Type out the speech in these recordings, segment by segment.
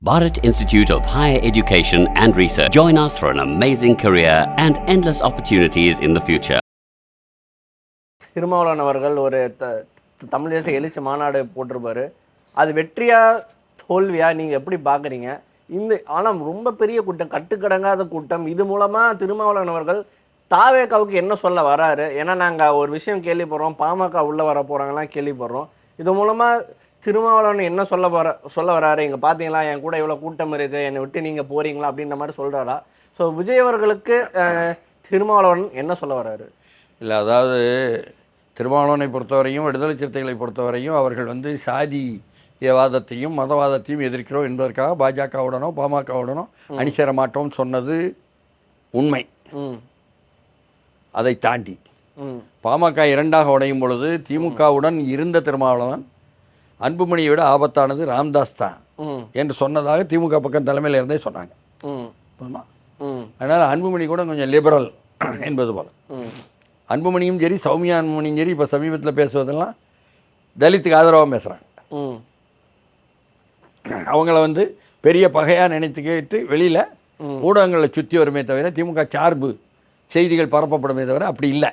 Bharat Institute of Higher Education and Research. Join us for an amazing career and endless opportunities in the future. Thirumavalavan அவர்கள் ஒரு தமிழ் தேச எழுச்சி மாநாடு போட்டிருப்பாரு. அது வெற்றியா தோல்வியா நீங்கள் எப்படி பார்க்குறீங்க? ஆனால் ரொம்ப பெரிய கூட்டம், கட்டுக்கடங்காத கூட்டம். இது மூலமாக திருமாவளவன் அவர்கள் தாவேகாவுக்கு என்ன சொல்ல வராரு? ஏன்னா நாங்கள் ஒரு விஷயம் கேள்விப்படுறோம், பாமக உள்ளே வர போகிறாங்கலாம் கேள்விப்படுறோம். இது மூலமாக திருமாவளவன் என்ன சொல்ல வராரு? இங்கே பார்த்தீங்களா, என் கூட இவ்வளோ கூட்டம் இருக்குது, என்னை விட்டு நீங்கள் போகிறீங்களா அப்படின்ற மாதிரி சொல்கிறாரா? ஸோ விஜய் அவர்களுக்கு திருமாவளவன் என்ன சொல்ல வராரு? இல்லை, அதாவது திருமாவளவனை பொறுத்தவரையும் விடுதலை சிறுத்தைகளை பொறுத்தவரையும் அவர்கள் சாதியவாதத்தையும் மதவாதத்தையும் எதிர்க்கிறோம் என்பதற்காக பாஜகவுடனோ பாமகவுடனோ அணிசேர மாட்டோம் சொன்னது உண்மை. அதை தாண்டி பாமக இரண்டாக உடையும் பொழுது திமுகவுடன் இருந்த திருமாவளவன் அன்புமணியை விட ஆபத்தானது ராம்தாஸ் தான் என்று சொன்னதாக திமுக பக்கம் தலைமையில் இருந்தே சொன்னாங்க. அதனால் அன்புமணி கூட கொஞ்சம் லிபரல் என்பது போல. அன்புமணியும் சரி, சௌமியா அன்புமணியும் சரி, இப்போ சமீபத்தில் பேசுவதெல்லாம் தலித்துக்கு ஆதரவாக பேசுகிறாங்க. அவங்கள பெரிய பகையாக நினைத்துக்கிட்டு வெளியில் ஊடகங்களை சுற்றி வருமே தவிர திமுக சார்பு செய்திகள் பரப்பப்படுமே தவிர அப்படி இல்லை.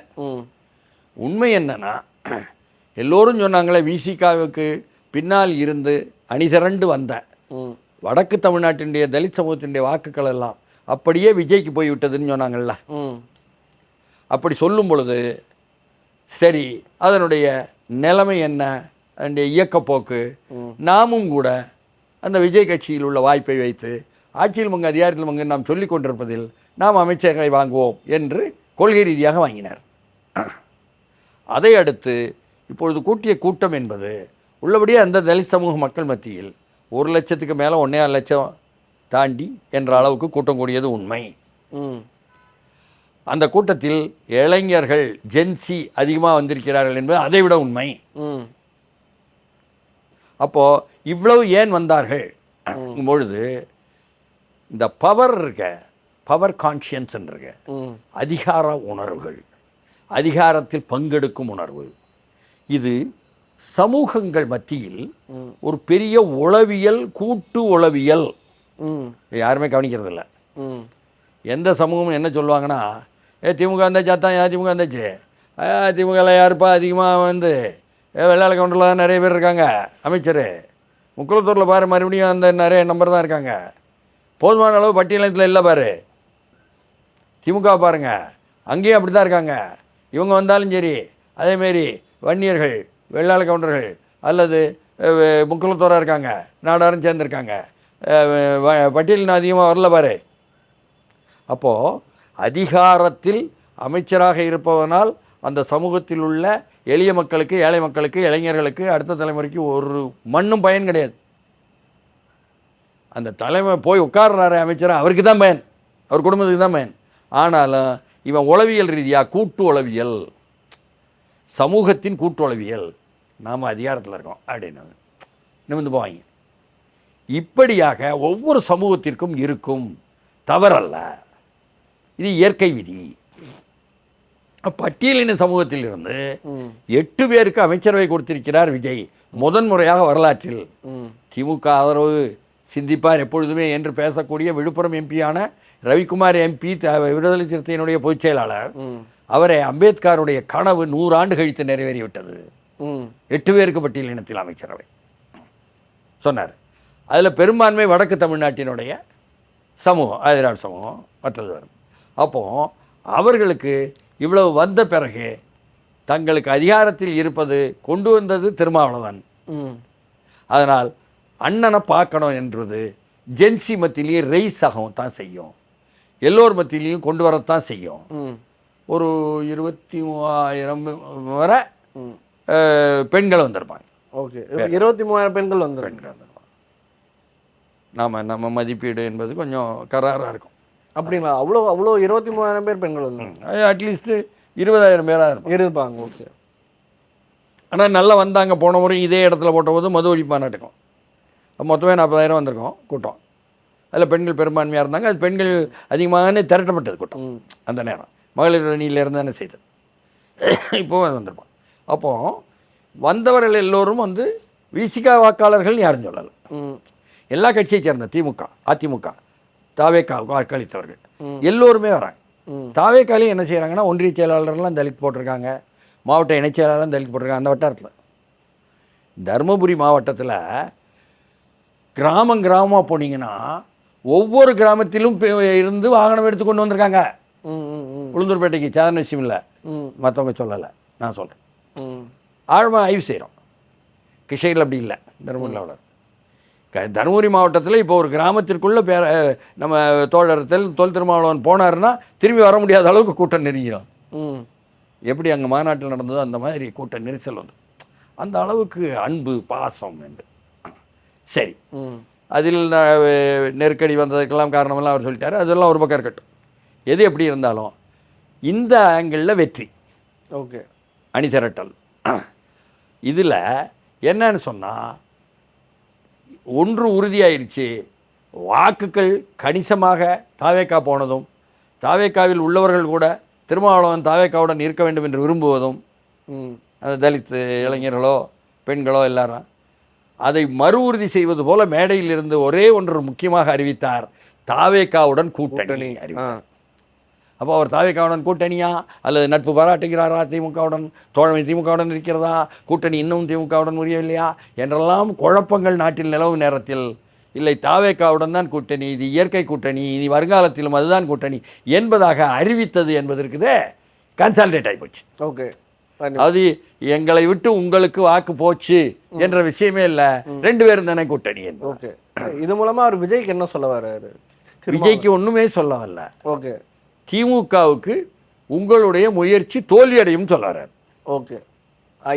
உண்மை என்னன்னா, எல்லோரும் சொன்னாங்களே விசிகாவுக்கு பின்னால் இருந்து அணிதிரண்டு வந்த வடக்கு தமிழ்நாட்டினுடைய தலித் சமூகத்தினுடைய வாக்குகள் எல்லாம் அப்படியே விஜய்க்கு போய்விட்டதுன்னு சொன்னாங்கள்ல. அப்படி சொல்லும் பொழுது சரி, அதனுடைய நிலைமை என்ன, அதனுடைய இயக்கப்போக்கு, நாமும் கூட அந்த விஜய் கட்சியில் உள்ள வாய்ப்பை வைத்து ஆட்சியில் மங்கு அதிகாரத்தில் மங்கு நாம் சொல்லி கொண்டிருப்பதில் நாம் அமைச்சர்களை வாங்குவோம் என்று கொள்கை ரீதியாக வாங்கினார். அதை அடுத்து இப்பொழுது கூட்டிய கூட்டம் என்பது உள்ளபடியே அந்த தலித் சமூக மக்கள் மத்தியில் 1 லட்சத்துக்கு மேலே 1.5 லட்சம் தாண்டி என்ற அளவுக்கு கூட்டம் கூடியது உண்மை. அந்த கூட்டத்தில் இளைஞர்கள் ஜென்சி அதிகமாக வந்திருக்கிறார்கள் என்பது அதை விட உண்மை. அப்போது இவ்வளவு ஏன் வந்தார்கள் பொழுது இந்த பவர் கான்ஷியன்ஸ் இருக்க அதிகார உணர்வுகள், அதிகாரத்தில் பங்கெடுக்கும் உணர்வு, இது சமூகங்கள் மத்தியில் ஒரு பெரிய உளவியல், கூட்டு உளவியல் யாருமே கவனிக்கிறது இல்லை. எந்த சமூகமும் என்ன சொல்லுவாங்கன்னா, திமுக இருந்தாச்சு, அத்தான் திமுக இருந்தாச்சு, திமுகவில் யாருப்பா அதிகமாக வெள்ளாள கவுண்டரில் தான் நிறைய பேர் இருக்காங்க, அமைச்சர் முக்குளத்தூரில் பாரு மறுபடியும் அந்த நிறைய நம்பர் தான் இருக்காங்க, போதுமான அளவு பட்டியலத்தில் இல்லை பாரு, திமுக பாருங்கள் அங்கேயும் அப்படி தான் இருக்காங்க, இவங்க வந்தாலும் சரி அதேமாரி வன்னியர்கள் வெள்ளாள கவுண்டர்கள் அல்லது முக்குளத்தூராக இருக்காங்க, நாடாரும் சேர்ந்துருக்காங்க, பட்டியலின் அதிகமாக வரல பாரு. அப்போது அதிகாரத்தில் அமைச்சராக இருப்பவனால் அந்த சமூகத்தில் உள்ள எளிய மக்களுக்கு, ஏழை மக்களுக்கு, இளைஞர்களுக்கு, அடுத்த தலைமுறைக்கு ஒரு மண்ணும் பயன் கிடையாது. அந்த தலைமை போய் உட்கார்றாரு அமைச்சராக, அவருக்கு தான் பயன், அவர் குடும்பத்துக்கு தான் பயன். ஆனாலும் இவன் உளவியல் ரீதியாக கூட்டு உளவியல், சமூகத்தின் கூட்டு உளவியல், நாம் அதிகாரத்தில் இருக்கோம் அப்படின்னு நிமிர்ந்து போவாங்க. இப்படியாக ஒவ்வொரு சமூகத்திற்கும் இருக்கும், தவறல்ல, இது இயற்கை விதி. பட்டியலின சமூகத்தில் இருந்து 8 பேருக்கு அமைச்சரவை கொடுத்திருக்கிறார் விஜய். முதன்முறையாக வரலாற்றில் திமுக ஆதரவு சிந்திப்பார் எப்பொழுதுமே என்று பேசக்கூடிய விழுப்புரம் எம்பியான ரவிக்குமார் எம்பி, விடுதலை சிறுத்தையினுடைய பொதுச் செயலாளர், அவரை அம்பேத்கருடைய கனவு 100 ஆண்டு கழித்து நிறைவேறிவிட்டது. 8 பேருக்கு பட்டியலினத்தில் அமைச்சரவை சொன்னார். அதில் பெரும்பான்மை வடக்கு தமிழ்நாட்டினுடைய சமூகம், ஆதிராவிட சமூகம், மற்றது வரும். அப்போது அவர்களுக்கு இவ்வளவு வந்த பிறகு தங்களுக்கு அதிகாரத்தில் இருப்பது கொண்டு வந்தது திருமாவளவன். அதனால் அண்ணனை பார்க்கணும் என்றது ஜென்சி மத்தியிலேயே ரைஸ் ஆகவும் தான் செய்யும், எல்லோர் மத்தியிலையும் கொண்டு வரத்தான் செய்யும். ஒரு 23,000 வரை பெண்கள் வந்திருப்பாங்க. ஓகே, 23,000 பெண்கள் வந்திருப்பாங்க. நம்ம மதிப்பீடு என்பது கொஞ்சம் கராராக இருக்கும். அப்படிங்களா? அவ்வளோ 23,000 பேர் பெண்கள் வந்து அட்லீஸ்ட்டு 20,000 பேராக இருப்பாங்க. ஓகே. ஆனால் நல்லா வந்தாங்க. போன முறை இதே இடத்துல போட்டபோது மது ஒழிப்பு மாநாட்டுக்கும் மொத்தமே 40,000 வந்திருக்கோம் கூட்டம். அதில் பெண்கள் பெரும்பான்மையாக இருந்தாங்க. அது பெண்கள் அதிகமாக திரட்டப்பட்டது கூட்டம். அந்த நேரம் மகளிர் அணியில் இருந்தானே செய்தது. இப்போவும் வந்திருப்பாங்க. அப்போது வந்தவர்கள் எல்லோரும் விசிகா வாக்காளர்கள் யாரும் சொல்லலை. எல்லா கட்சியை சேர்ந்த திமுக, அதிமுக, தாவேகா வாக்களித்தவர்கள் எல்லோருமே வராங்க. தாவேக்காலையும் என்ன செய்கிறாங்கன்னா, ஒன்றிய செயலாளர்லாம் தலித் போட்டிருக்காங்க, மாவட்ட இணைச் செயலாளர்லாம் தலித் போட்டிருக்காங்க. அந்த வட்டாரத்தில் தருமபுரி மாவட்டத்தில் கிராமமாக போனீங்கன்னா ஒவ்வொரு கிராமத்திலும் இருந்து வாகனம் எடுத்து கொண்டு வந்திருக்காங்க. உளுந்தூர்பேட்டைக்கு சாதாரண விஷயம் இல்லை, மற்றவங்க சொல்லலை, நான் சொல்கிறேன். ஆழமாக ஆய்வு செய்கிறோம். கிருஷ்ணகிரியில் அப்படி இல்லை, தருமபுரியில் அவ்வளோ. தருமபுரி மாவட்டத்தில் இப்போ ஒரு கிராமத்திற்குள்ளே நம்ம தோழர் தொல் திருமாவளவன் போனாருன்னா திரும்பி வர முடியாத அளவுக்கு கூட்டம் நெருங்கிடும். எப்படி அங்கே மாநாட்டில் நடந்ததோ அந்த மாதிரி கூட்ட நெரிசல் வந்து அந்த அளவுக்கு அன்பு பாசம் என்று. சரி, அதில் நெருக்கடி வந்ததுக்கெல்லாம் காரணமெல்லாம் அவர் சொல்லிட்டாரு. அதெல்லாம் ஒரு பக்கம் இருக்கட்டும். எது எப்படி இருந்தாலும் இந்த ஆங்கிளில் வெற்றி, ஓகே, அணி திரட்டல். இதில் என்னன்னு சொன்னால் ஒன்று உறுதியாயிருச்சு. வாக்குகள் கணிசமாக தாவேக்கா போனதும், தாவேக்காவில் உள்ளவர்கள் கூட திருமாவளவன் தாவேக்காவுடன் இருக்க வேண்டும் என்று விரும்புவதும், அந்த தலித் இளைஞர்களோ பெண்களோ எல்லாரும் அதை மறு உறுதி செய்வது போல மேடையில் இருந்து ஒரே ஒன்று முக்கியமாக அறிவித்தார், தாவேக்காவுடன் கூட்டணி அறிவித்தார். அப்போ அவர் தாவேக்காவுடன் கூட்டணியா அல்லது நட்பு பாராட்டுகிறாரா, திமுகவுடன் தோழமை திமுகவுடன் இருக்கிறதா, கூட்டணி இன்னும் திமுகவுடன் முறியவில்லையா என்றெல்லாம் குழப்பங்கள் நாட்டில் நிலவும் நேரத்தில், இல்லை தாவேக்காவுடன் தான் கூட்டணி, இது இயற்கை கூட்டணி, இனி வருங்காலத்திலும் அதுதான் கூட்டணி என்பதாக அறிவித்தது என்பதற்குதே கன்சாலிடேட் ஆகிப்போச்சு. ஓகே, அது எங்களை விட்டு உங்களுக்கு வாக்கு போச்சு என்ற விஷயமே இல்லை, ரெண்டு பேரும் தானே கூட்டணி. ஓகே, இது மூலமா அவர் விஜய்க்கு என்ன சொல்ல வர்றாரு? விஜய்க்கு ஒன்றுமே சொல்ல வரல. ஓகே, திமுகவுக்கு உங்களுடைய முயற்சி தோல்வியடையும் சொல்றாரு. ஓகே,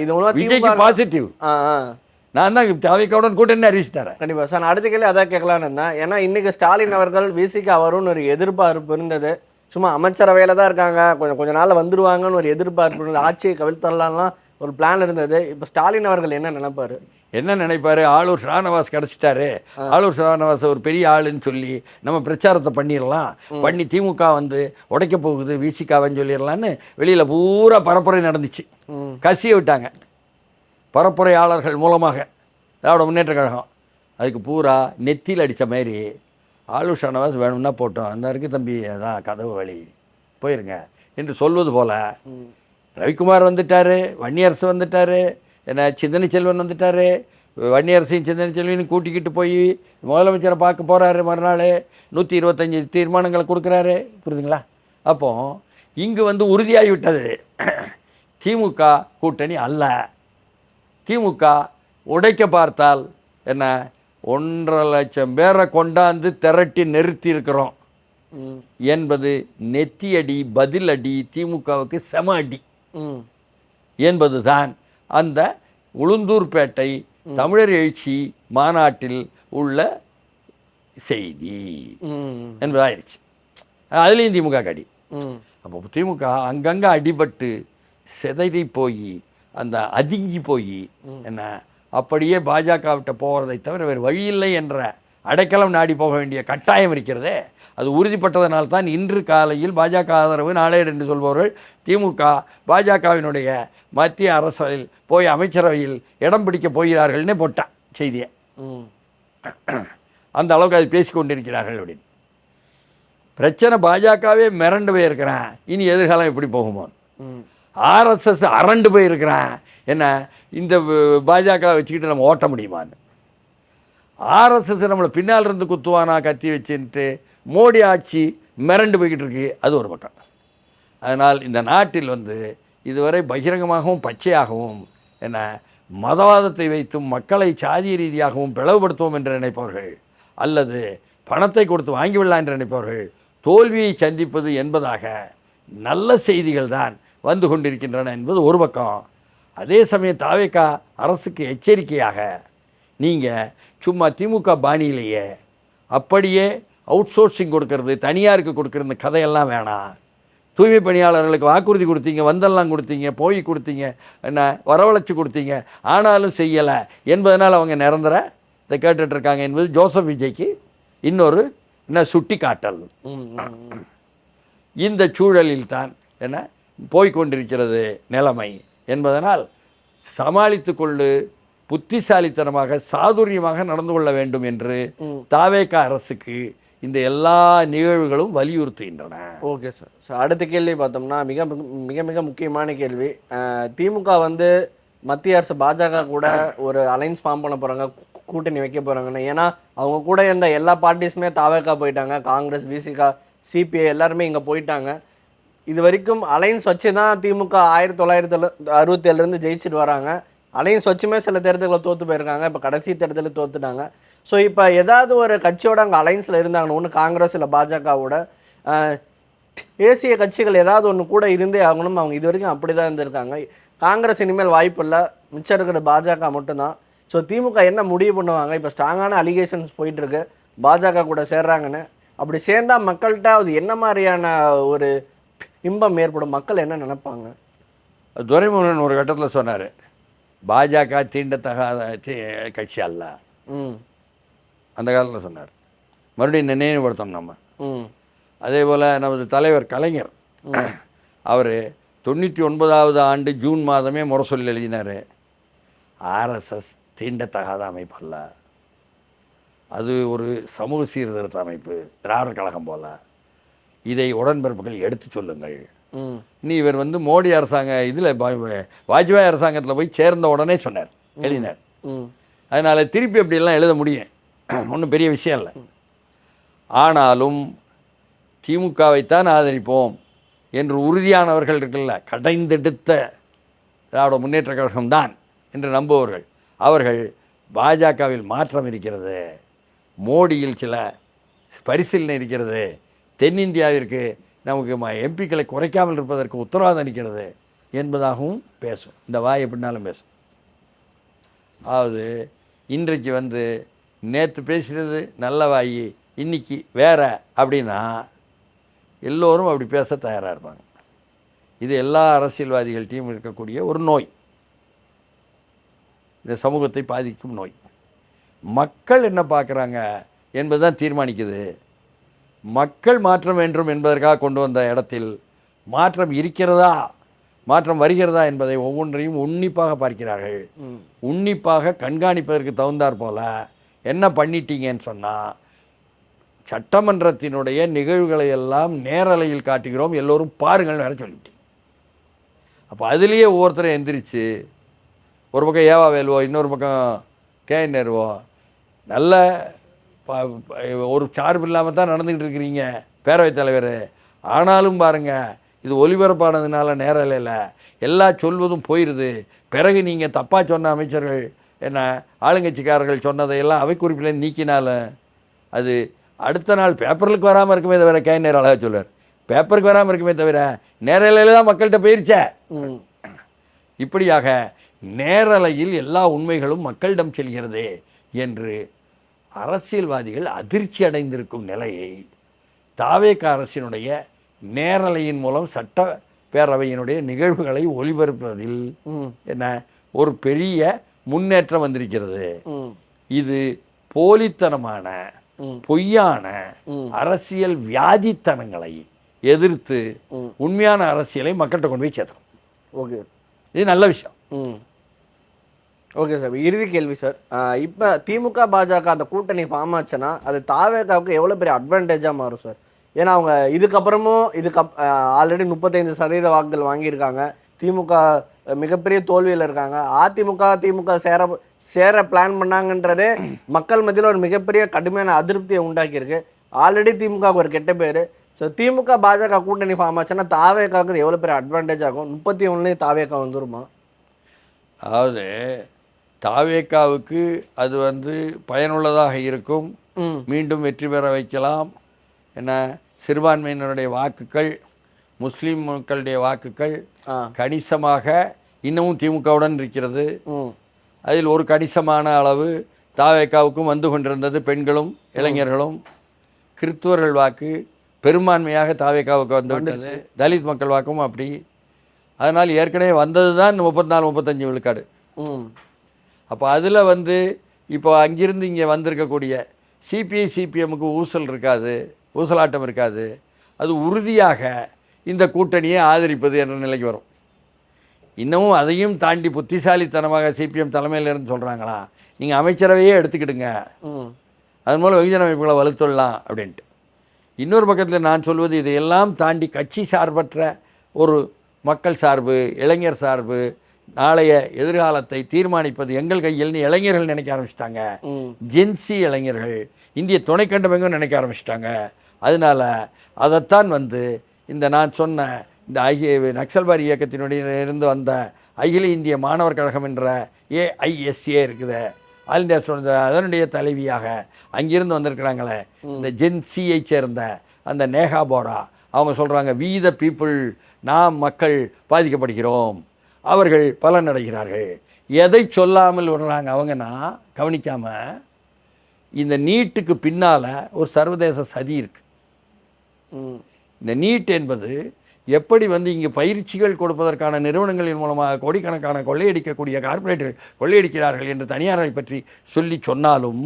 இது மூலமா விஜய்க்கு பாசிட்டிவ். நான் தான் தாவேக்காவுடன் கூட்டணி அறிவிச்சிட்டாரேன். கண்டிப்பாக சார். அடுத்த கேள்வி அதான் கேட்கலான்னு இருந்தேன். ஏன்னா இன்னைக்கு ஸ்டாலின் அவர்கள் விசிக்கு வரும்னு ஒரு எதிர்பார்ப்பு இருந்தது. சும்மா அமைச்சரவையில் தான் இருக்காங்க, கொஞ்ச நாளில் வந்துடுவாங்கன்னு ஒரு எதிர்பார்ப்பு இருந்தது. ஆட்சியை கவிழ்த்தரலாம்லாம் ஒரு பிளான் இருந்தது. இப்போ ஸ்டாலின் அவர்கள் என்ன நினைப்பாரு? என்ன நினைப்பாரு? ஆளூர் ஷானவாஸ் கிடச்சிட்டாரு, ஆளூர் ஷானவாஸ் ஒரு பெரிய ஆளுன்னு சொல்லி நம்ம பிரச்சாரத்தை பண்ணிடலாம், பண்ணி திமுக வந்து உடைக்க போகுது விசிகாவன்னு சொல்லிடலான்னு வெளியில் பூரா பரப்புரை நடந்துச்சு. கசிய விட்டாங்க பரப்புரையாளர்கள் மூலமாக திராவிட முன்னேற்ற கழகம். அதுக்கு பூரா நெத்தியில் அடித்த மாதிரி ஆளூர் ஷானவாஸ் வேணும்னா போட்டோம், அந்த இருக்குது தம்பி, அதான் கதவு வழி போயிருங்க என்று சொல்வது போல் ரவிக்குமார் வந்துட்டார், வன்னியரசு வந்துட்டார், என்ன சிந்தனை செல்வன் வந்துட்டார். வன்னியரசையும் சிந்தனை செல்வனையும் கூட்டிக்கிட்டு போய் முதலமைச்சரை பார்க்க போகிறாரு. மறுநாள் 125 தீர்மானங்களை கொடுக்குறாரு. புரியுதுங்களா? அப்போது இங்கு வந்து உறுதியாகிவிட்டது திமுக கூட்டணி அல்ல. திமுக உடைக்க பார்த்தால் என்ன 1.5 லட்சம் பேரை கொண்டாந்து திரட்டி நிறுத்தி இருக்கிறோம் என்பது நெத்தியடி, பதிலடி, திமுகவுக்கு செம அடி என்பது தான் அந்த உளுந்தூர்பேட்டை தமிழர் எழுச்சி மாநாட்டில் உள்ள செய்தி என்பதாயிருச்சு. அதுலேயும் திமுக அடி. அப்போ திமுக அங்கங்கே அடிபட்டு சிதறி போய் அந்த அதுங்கி போய் என்ன அப்படியே பாஜகவிட்ட போகிறதை தவிர வேறு வழியில்லை என்ற அடைக்கலம் நாடி போக வேண்டிய கட்டாயம் இருக்கிறதே. அது உறுதிப்பட்டதனால் தான் இன்று காலையில் பாஜக ஆதரவு நாளேடு என்று சொல்பவர்கள் திமுக பாஜகவினுடைய மத்திய அரசில் போய் அமைச்சரவையில் இடம் பிடிக்க போகிறார்கள்னே போட்டான் செய்தியை. அந்த அளவுக்கு அது பேசி கொண்டிருக்கிறார்கள் அப்படின்னு. பிரச்சனை பாஜகவே மிரண்டு போயிருக்கிறான், இனி எதிர்காலம் எப்படி போகுமோ. ஆர்எஸ்எஸ் அரண்டு போயிருக்கிறான், என்ன இந்த பாஜக வச்சுக்கிட்டு நம்ம ஓட்ட முடியுமான்னு. ஆர்எஸ்எஸ் நம்மளை பின்னால் இருந்து குத்துவானா கத்தி வச்சுட்டு மோடி ஆட்சி மிரண்டு போய்கிட்டு இருக்கு, அது ஒரு பக்கம். அதனால் இந்த நாட்டில் வந்து இதுவரை பகிரங்கமாகவும் பச்சையாகவும் என்ன மதவாதத்தை வைத்தும் மக்களை சாதிய ரீதியாகவும் பிளவுபடுத்துவோம் என்று நினைப்பவர்கள் அல்லது பணத்தை கொடுத்து வாங்கிவிடலாம் என்று நினைப்பவர்கள் தோல்வியை சந்திப்பது என்பதாக நல்ல செய்திகள் தான் வந்து கொண்டிருக்கின்றன என்பது ஒரு பக்கம். அதே சமயம் தாவேகா அரசுக்கு எச்சரிக்கையாக நீங்கள் சும்மா திமுக பாணியிலேயே அப்படியே அவுட் சோர்சிங் கொடுக்கறது, தனியாருக்கு கொடுக்குறது கதையெல்லாம் வேணாம். தூய்மை பணியாளர்களுக்கு வாக்குறுதி கொடுத்தீங்க, வந்தெல்லாம் கொடுத்தீங்க, போய் கொடுத்தீங்க, என்ன வரவழைச்சி கொடுத்தீங்க, ஆனாலும் செய்யலை என்பதனால் அவங்க நிரந்தர இதை கேட்டுட்ருக்காங்க என்பது ஜோசப் விஜய்க்கு இன்னொரு என்ன சுட்டி காட்டல். இந்த சூழலில் தான் என்ன போய்கொண்டிருக்கிறது நிலைமை என்பதனால் சமாளித்து கொண்டு புத்திசாலித்தனமாக சாதுரியமாக நடந்து கொள்ள வேண்டும் என்று தாவேகா அரசுக்கு இந்த எல்லா நிகழ்வுகளும் வலியுறுத்துகின்றன. Okay sir. ஸோ அடுத்த கேள்வி பார்த்தோம்னா மிக மிக மிக முக்கியமான கேள்வி. திமுக வந்து மத்திய அரசு பாஜக கூட ஒரு அலைன்ஸ் ஃபார்ம் பண்ண போகிறாங்க, கூட்டணி வைக்க போகிறாங்கன்னு. ஏன்னா அவங்க கூட இருந்த எல்லா பார்ட்டிஸுமே தாவேகா போயிட்டாங்க, காங்கிரஸ், விசிகா, சிபிஐ எல்லாருமே இங்கே போயிட்டாங்க. இது வரைக்கும் அலைன்ஸ் வச்சு தான் திமுக 1967 ஜெயிச்சுட்டு வராங்க. அலைன்ஸ் வச்சுமே சில தேர்தலில் தோற்று போயிருக்காங்க, இப்போ கடைசி தேர்தலில் தோற்றுட்டாங்க. ஸோ இப்போ ஏதாவது ஒரு கட்சியோட அங்கே அலைன்ஸில் இருந்தாங்கன்னு, ஒன்று காங்கிரஸ் இல்லை பாஜகவோட தேசிய கட்சிகள் ஏதாவது ஒன்று கூட இருந்தே ஆகணும். அவங்க இது வரைக்கும் அப்படி தான் இருந்திருக்காங்க. காங்கிரஸ் இனிமேல் வாய்ப்பு இல்லை, மிச்சம் இருக்கிற பாஜக மட்டும்தான். ஸோ திமுக என்ன முடிவு பண்ணுவாங்க? இப்போ ஸ்ட்ராங்கான அலிகேஷன்ஸ் போயிட்டுருக்கு பாஜக கூட சேர்றாங்கன்னு. அப்படி சேர்ந்தால் மக்கள்கிட்ட அது என்ன மாதிரியான ஒரு இன்பம் ஏற்படும்? மக்கள் என்ன நினைப்பாங்க? துரைமுருகன் ஒரு கட்டத்தில் சொன்னார், பாஜக தீண்டத்தகாத கட்சி அல்ல. அந்த காலத்தில் சொன்னார். மறுபடியும் நினைவுபடுத்தோம் நம்ம. அதே போல் நமது தலைவர் கலைஞர் அவர் 99வது ஆண்டு ஜூன் மாதமே முரசொலியில் எழுதினார், ஆர்எஸ்எஸ் தீண்டத்தகாத அமைப்பு அல்ல, அது ஒரு சமூக சீர்திருத்த அமைப்பு, திராவிடர் கழகம் போல, இதை உடன்பிறப்புகள் எடுத்து சொல்லுங்கள். நீ இவர் வந்து மோடி அரசாங்க இதில் வாஜ்பாய் அரசாங்கத்தில் போய் சேர்ந்த உடனே சொன்னார், எழுதினார். அதனால் திருப்பி அப்படியெல்லாம் எழுத முடியும், ஒன்றும் பெரிய விஷயம் இல்லை. ஆனாலும் திமுகவைத்தான் ஆதரிப்போம் என்று உறுதியானவர்கள் இருக்குல்ல, கடைந்தெடுத்த திராவிட முன்னேற்ற கழகம்தான் என்று நம்புபவர்கள், அவர்கள் பாஜகவில் மாற்றம் இருக்கிறது, மோடியில் சில பரிசீலனை இருக்கிறது, தென்னிந்தியாவிற்கு நமக்கு எம்பிக்களை குறைக்காமல் இருப்பதற்கு உத்தரவாதம் அளிக்கிறது என்பதாகவும் பேசும். இந்த வாய் எப்படினாலும் பேசும். அதாவது இன்றைக்கு வந்து நேற்று பேசுகிறது நல்ல வாய், இன்னைக்கு வேற அப்படின்னா எல்லோரும் அப்படி பேச தயாராக இருப்பாங்க. இது எல்லா அரசியல்வாதிகள்கிட்டையும் இருக்கக்கூடிய ஒரு நோய், இந்த சமூகத்தை பாதிக்கும் நோய். மக்கள் என்ன பார்க்குறாங்க என்பதுதான் தீர்மானிக்குது. மக்கள் மாற்றம் வேண்டும் என்பதற்காக கொண்டு வந்த இடத்தில் மாற்றம் இருக்கிறதா, மாற்றம் வருகிறதா என்பதை ஒவ்வொன்றையும் உன்னிப்பாக பார்க்கிறார்கள். உன்னிப்பாக கண்காணிப்பதற்கு தகுந்தாற் போல என்ன பண்ணிட்டீங்கன்னு சொன்னால், சட்டமன்றத்தினுடைய நிகழ்வுகளை எல்லாம் நேரலையில் காட்டுகிறோம், எல்லோரும் பாருங்கள்னு வேற சொல்லிட்டீங்க. அப்போ அதுலேயே ஒவ்வொருத்தரும் எந்திரிச்சு, ஒரு பக்கம் ஏவா வேலுவோ, இன்னொரு பக்கம் கேஎன் நேருவோ, நல்ல ஒரு சார்பு இல்லாமல் தான் நடந்துக்கிட்டு இருக்கிறீங்க பேரவைத் தலைவர். ஆனாலும் பாருங்கள், இது ஒலிபரப்பானதுனால நேரலையில் எல்லா சொல்வதும் போயிடுது. பிறகு நீங்கள் தப்பாக சொன்ன அமைச்சர்கள் என்ன ஆளுங்கட்சிக்காரர்கள் சொன்னதையெல்லாம் அவை குறிப்பில் நீக்கினாலும் அது அடுத்த நாள் பேப்பருக்கு வராமல் இருக்குமே தவிர, கேஎன் நேரு அழகாக சொல்வார், பேப்பருக்கு வராமல் இருக்குமே தவிர நேரலையில் தான் மக்கள்கிட்ட போயிருச்சே. இப்படியாக நேரலையில் எல்லா உண்மைகளும் மக்களிடம் செல்கிறது என்று அரசியல்வாதிகள் அதிர்ச்சி அடைந்திருக்கும் நிலையை தாவேகா அரசினுடைய நேரலையின் மூலம் சட்டப்பேரவையினுடைய நிகழ்வுகளை ஒளிபரப்புவதில் என்ன ஒரு பெரிய முன்னேற்றம் வந்திருக்கிறது. இது போலித்தனமான பொய்யான அரசியல் வியாதித்தனங்களை எதிர்த்து உண்மையான அரசியலை மக்கள்கிட்ட கொண்டு போய் சேர்த்தணும். ஓகே, இது நல்ல விஷயம். ஓகே சார், இறுதி கேள்வி சார். இப்போ திமுக பாஜக அந்த கூட்டணி ஃபார்ம் ஆச்சுன்னா அது தாவேகாவுக்கு எவ்வளோ பெரிய அட்வான்டேஜாக மாறும் சார்? ஏன்னா அவங்க இதுக்கப்புறமும் ஆல்ரெடி 35% வாக்குகள் வாங்கியிருக்காங்க. திமுக மிகப்பெரிய தோல்வியில் இருக்காங்க. திமுக சேர பிளான் பண்ணாங்கன்றதே மக்கள் மத்தியில் ஒரு மிகப்பெரிய கடுமையான அதிருப்தியை உண்டாக்கியிருக்கு. ஆல்ரெடி திமுக ஒரு கெட்ட பேர். ஸோ திமுக பாஜக கூட்டணி ஃபார்ம் ஆச்சுன்னா தாவேகாவுக்கு எவ்வளோ பெரிய அட்வான்டேஜ் ஆகும்? 31 தாவேகா வந்துருமா? அதாவது தாவேகாவுக்கு அது வந்து பயனுள்ளதாக இருக்கும், மீண்டும் வெற்றி பெற வைக்கலாம். என்ன, சிறுபான்மையினருடைய வாக்குகள், முஸ்லீம் மக்களுடைய வாக்குகள் கணிசமாக இன்னமும் திமுகவுடன் இருக்கிறது. அதில் ஒரு கணிசமான அளவு தாவேகாவுக்கும் வந்து கொண்டிருந்தது. பெண்களும் இளைஞர்களும் கிறிஸ்துவர்கள் வாக்கு பெரும்பான்மையாக தாவேகாவுக்கு வந்துவிட்டது. தலித் மக்கள் வாக்கும் அப்படி. அதனால் ஏற்கனவே வந்தது தான் 34-35 விழுக்காடு. அப்போ அதில் வந்து இப்போ அங்கிருந்து இங்கே வந்திருக்கக்கூடிய சிபிஐ சிபிஎம்முக்கு ஊசலாட்டம் இருக்காது. அது உறுதியாக இந்த கூட்டணியை ஆதரிப்பது என்ற நிலைக்கு வரும். இன்னமும் அதையும் தாண்டி புத்திசாலித்தனமாக சிபிஎம் தலைமையில் இருந்து சொல்கிறாங்களா, நீங்கள் அமைச்சரவையே எடுத்துக்கிடுங்க, அதன் மூலம் வெகுஜன அமைப்புகளை வலுத்துடலாம் அப்படின்ட்டு. இன்னொரு பக்கத்தில் நான் சொல்வது, இதையெல்லாம் தாண்டி கட்சி சார்பற்ற ஒரு மக்கள் சார்பு, இளைஞர் சார்பு, நாளைய எதிர்காலத்தை தீர்மானிப்பது எங்கள் கையில்னு இளைஞர்கள் நினைக்க ஆரம்பிச்சிட்டாங்க. ஜென்சி இளைஞர்கள் இந்திய துணைக்கண்டமெங்கும் நினைக்க ஆரம்பிச்சிட்டாங்க. அதனால் அதைத்தான் இந்த நான் சொன்ன இந்த நக்சல்பாரி இயக்கத்தினுடைய இருந்து வந்த அகில இந்திய மாணவர் கழகம் என்ற AISA இருக்குது, ஆல் இண்டியா ஸ்டூடெண்ட்ஸ், அதனுடைய தலைவியாக அங்கிருந்து வந்திருக்கிறாங்களே இந்த ஜென்சியை சேர்ந்த அந்த நேஹா போரா, அவங்க சொல்கிறாங்க, வி த பீப்புள், நாம் மக்கள் பாதிக்கப்படுகிறோம், அவர்கள் பலனடைகிறார்கள். எதை சொல்லாமல் விடுறாங்க அவங்கன்னா, கவனிக்காமல், இந்த நீட்டுக்கு பின்னால் ஒரு சர்வதேச சதி இருக்குது. இந்த நீட் என்பது எப்படி இங்கே பயிற்சிகள் கொடுப்பதற்கான நிறுவனங்களின் மூலமாக கோடிக்கணக்கான கொள்ளையடிக்கக்கூடிய கார்ப்பரேட்டுகள் கொள்ளையடிக்கிறார்கள் என்று தனியாரை பற்றி சொல்லி சொன்னாலும்,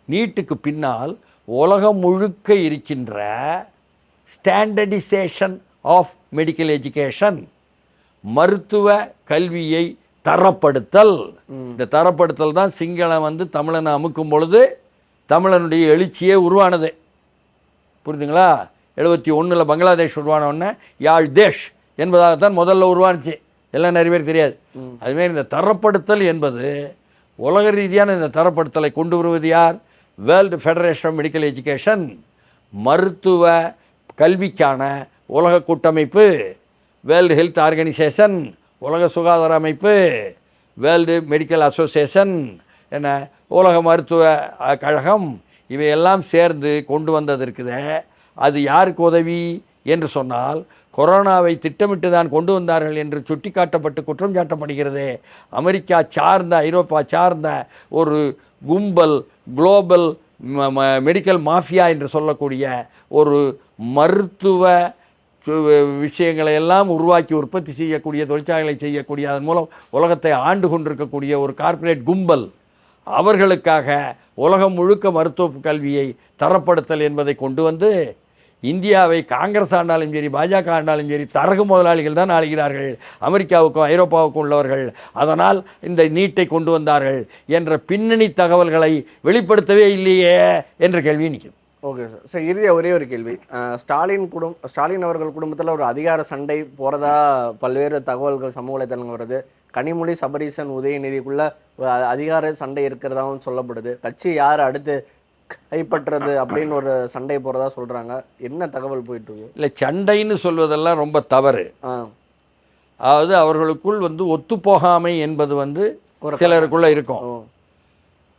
நீட்டுக்கு பின்னால் உலகம் முழுக்க இருக்கின்ற ஸ்டாண்டர்டைசேஷன் ஆஃப் மெடிக்கல் எஜுகேஷன், மருத்துவ கல்வியை தரப்படுத்தல். இந்த தரப்படுத்தல் தான் சிங்களம் தமிழனை அமுக்கும் பொழுது தமிழனுடைய எழுச்சியே உருவானது. புரியுதுங்களா? 71 பங்களாதேஷ் உருவானோடனே யாழ் தேஷ் என்பதாகத்தான் முதல்ல உருவானுச்சு. எல்லாம் நிறைய பேர் தெரியாது. அதுமாரி இந்த தரப்படுத்தல் என்பது உலக ரீதியான இந்த தரப்படுத்தலை கொண்டு வருவது யார்? World federation of medical education, மருத்துவ கல்விக்கான உலக கூட்டமைப்பு, வேர்ல்டு ஹெல்த் ஆர்கனைசேஷன், உலக சுகாதார அமைப்பு, வேர்ல்டு மெடிக்கல் அசோசியேஷன், என்ன உலக மருத்துவ கழகம், இவையெல்லாம் சேர்ந்து கொண்டு வந்தது இருக்குது. அது யாருக்கு உதவி என்று சொன்னால், கொரோனாவை திட்டமிட்டு தான் கொண்டு வந்தார்கள் என்று சுட்டிக்காட்டப்பட்டு குற்றம் சாட்டப்படுகிறது. அமெரிக்கா சார்ந்த, ஐரோப்பா சார்ந்த ஒரு கும்பல், குளோபல் மெடிக்கல் மாஃபியா என்று சொல்லக்கூடிய ஒரு மருத்துவ விஷயங்களை எல்லாம் உருவாக்கி உற்பத்தி செய்யக்கூடிய, தொழிற்சாலைகளை செய்யக்கூடிய, அதன் மூலம் உலகத்தை ஆண்டு கொண்டிருக்கக்கூடிய ஒரு கார்ப்பரேட் கும்பல், அவர்களுக்காக உலகம் முழுக்க மருத்துவ கல்வியை தரப்படுத்தல் என்பதை கொண்டு வந்து இந்தியாவை காங்கிரஸ் ஆண்டாலும் சரி, பாஜக ஆண்டாலும் சரி, தரகு முதலாளிகள் தான் ஆளுகிறார்கள், அமெரிக்காவுக்கும் ஐரோப்பாவுக்கும் உள்ளவர்கள். அதனால் இந்த நீட்டை கொண்டு வந்தார்கள் என்ற பின்னணி தகவல்களை வெளிப்படுத்தவே இல்லையே என்ற கேள்வி நிற்கும். Okay sir. சார், இறுதியாக ஒரே ஒரு கேள்வி. ஸ்டாலின் அவர்கள் குடும்பத்தில் ஒரு அதிகார சண்டை போகிறதா பல்வேறு தகவல்கள் சமூக வலைதளங்கள் வருது. கனிமொழி, சபரீசன், உதயநிதிக்குள்ள அதிகார சண்டை இருக்கிறதாவும் சொல்லப்படுது. கட்சி யார் அடுத்து கைப்பற்றது அப்படின்னு ஒரு சண்டை போகிறதா சொல்கிறாங்க. என்ன தகவல் போயிட்டுருக்கு? இல்லை, சண்டைன்னு சொல்வதெல்லாம் ரொம்ப தவறு. அதாவது அவர்களுக்குள் ஒத்துப்போகாமை என்பது சிலருக்குள்ளே இருக்கும்.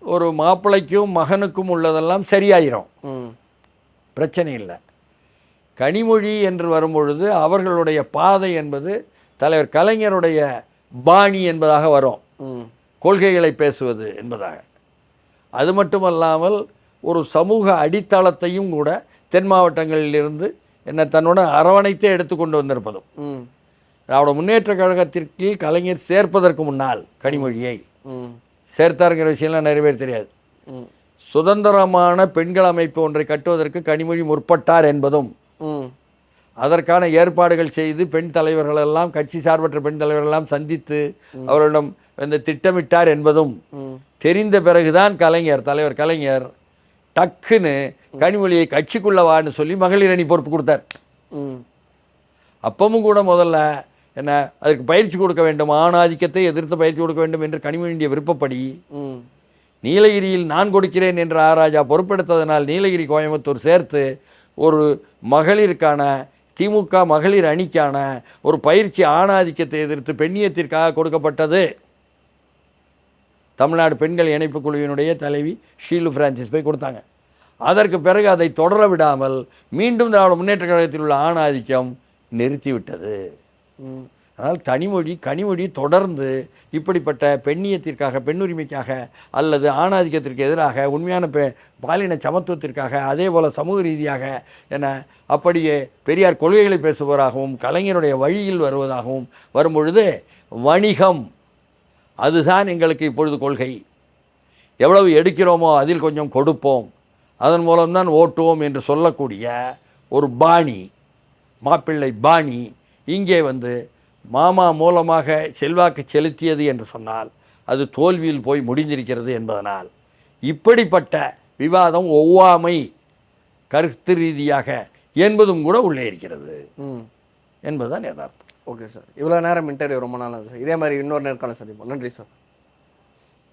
ஒரு மாப்பிள்ளைக்கும் மகனுக்கும் உள்ளதெல்லாம் சரியாயிரும், பிரச்சனை இல்லை. கனிமொழி என்று வரும்பொழுது அவர்களுடைய பாதை என்பது தலைவர் கலைஞருடைய பாணி என்பதாக வரும், கொள்கைகளை பேசுவது என்பதாக. அது மட்டுமல்லாமல் ஒரு சமூக அடித்தளத்தையும் கூட தென் மாவட்டங்களிலிருந்து தன்னோட அரவணைத்தே எடுத்துக்கொண்டு வந்திருப்பதும். திராவிட முன்னேற்ற கழகத்திற்கு கலைஞர் சேர்ப்பதற்கு முன்னால் கனிமொழியை சேர்த்தாருங்கிற விஷயம்லாம் நிறைய பேர் தெரியாது. சுதந்திரமான பெண்கள் அமைப்பு ஒன்றை கட்டுவதற்கு கனிமொழி முற்பட்டார் என்பதும், அதற்கான ஏற்பாடுகள் செய்து பெண் தலைவர்களெல்லாம், கட்சி சார்பற்ற பெண் தலைவர்களெல்லாம் சந்தித்து அவர்களிடம் திட்டமிட்டார் என்பதும் தெரிந்த பிறகுதான் தலைவர் கலைஞர் டக்குன்னு கனிமொழியை கட்சிக்குள்ளவான்னு சொல்லி மகளிர் அணி பொறுப்பு கொடுத்தார். அப்பவும் கூட முதல்ல அதுக்கு பயிற்சி கொடுக்க வேண்டும், ஆணாதிக்கத்தை எதிர்த்து பயிற்சி கொடுக்க வேண்டும் என்று கனிமொழியுடைய விருப்பப்படி நீலகிரியில் நான் கொடுக்கிறேன் என்று ஆராஜா பொறுப்பெடுத்ததனால் நீலகிரி, கோயம்புத்தூர் சேர்த்து ஒரு மகளிருக்கான, திமுக மகளிர் அணிக்கான ஒரு பயிற்சி ஆணாதிக்கத்தை எதிர்த்து பெண்ணியத்திற்காக கொடுக்கப்பட்டது. தமிழ்நாடு பெண்கள் இணைப்பு குழுவினுடைய தலைவி ஷீலு பிரான்சிஸ் போய் கொடுத்தாங்க. அதற்கு பிறகு அதை தொடர விடாமல் மீண்டும் திராவிட முன்னேற்ற கழகத்தில் உள்ள ஆணாதிக்கம் நிறுத்திவிட்டது. ஆனால் கனிமொழி தொடர்ந்து இப்படிப்பட்ட பெண்ணியத்திற்காக, பெண்ணுரிமைக்காக அல்லது ஆணாதிக்கத்திற்கு எதிராக, உண்மையான பாலின சமத்துவத்திற்காக, அதே போல் சமூக ரீதியாக அப்படியே பெரியார் கொள்கைகளை பேசுபவராகவும் கலைஞருடைய வழியில் வருவதாகவும் வரும்பொழுது, வணிகம் அதுதான் எங்களுக்கு இப்பொழுது கொள்கை, எவ்வளவு எடுக்கிறோமோ அதில் கொஞ்சம் கொடுப்போம், அதன் மூலம்தான் ஓட்டுவோம் என்று சொல்லக்கூடிய ஒரு பாணி, மாப்பிள்ளை பாணி இங்கே மாமா மூலமாக செல்வாக்கு செலுத்தியது என்று சொன்னால் அது தோல்வியில் போய் முடிந்திருக்கிறது என்பதனால் இப்படிப்பட்ட விவாதம் ஒவ்வாமை கருத்து ரீதியாக என்பதும் கூட உள்ளே இருக்கிறது என்பதுதான் யதார்த்தம். ஓகே சார், இவ்வளோ நேரம் இன்டர்வியூ ரொம்ப நாளாக சார். இதே மாதிரி இன்னொரு நேர்காணல் சந்திப்போம். நன்றி சார்.